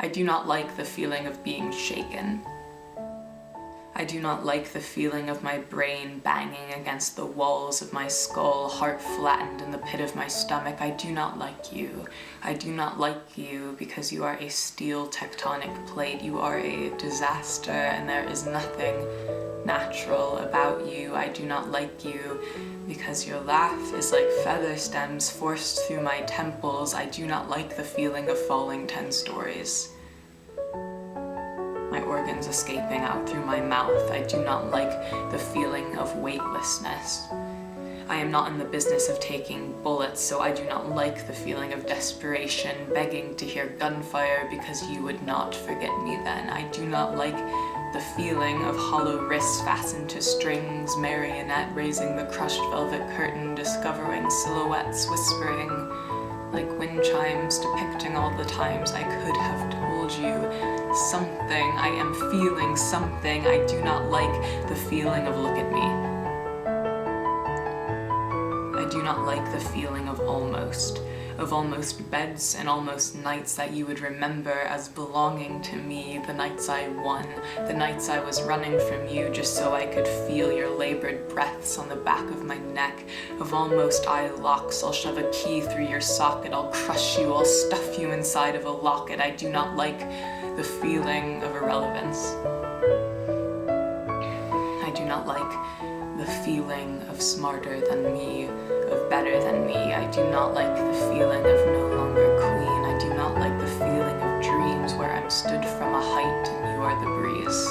I do not like the feeling of being shaken. I do not like the feeling of my brain banging against the walls of my skull, heart flattened in the pit of my stomach. I do not like you. I do not like you because you are a steel tectonic plate. You are a disaster, and there is nothing natural about you. I do not like you because your laugh is like feather stems forced through my temples. I do not like the feeling of falling 10 stories. My organs escaping out through my mouth. I do not like the feeling of weightlessness. I am not in the business of taking bullets, so I do not like the feeling of desperation, begging to hear gunfire because you would not forget me then. I do not like the feeling of hollow wrists fastened to strings, marionette raising the crushed velvet curtain, discovering silhouettes whispering like wind chimes, depicting all the times I could have told you something. I am feeling something. I do not like the feeling of look at me. I do not like the feeling of almost beds and almost nights that you would remember as belonging to me, the nights I won, the nights I was running from you just so I could feel your labored breaths on the back of my neck, of almost eye locks. I'll shove a key through your socket, I'll crush you, I'll stuff you inside of a locket. I do not like the feeling of irrelevance. I do not like the feeling of smarter than me, of better than me. I do not like the feeling of no longer queen. I do not like the feeling of dreams where I'm stood from a height and you are the breeze.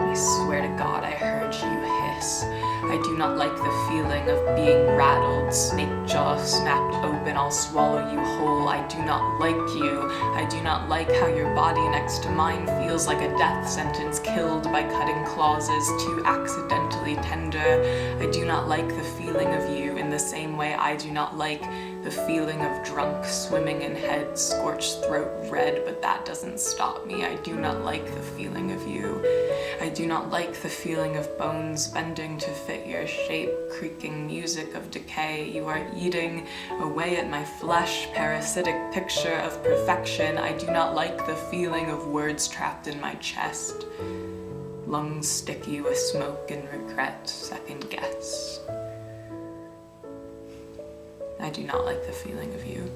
I swear to God I heard you hiss. I do not like the feeling of being rattled, snake jaw snapped open, I'll swallow you whole. I do not like you. I do not like how your body next to mine feels like a death sentence, killed by cutting clauses, too accidentally tender. I do not like the feeling of you in the same way I do not like the feeling of drunk swimming in head, scorched throat red, but that doesn't stop me. I do not like the feeling of you. I do not like the feeling of bones bending to fit your shape, creaking music of decay. You are eating away at my flesh, parasitic picture of perfection. I do not like the feeling of words trapped in my chest, lungs sticky with smoke and regret, second guess. I do not like the feeling of you.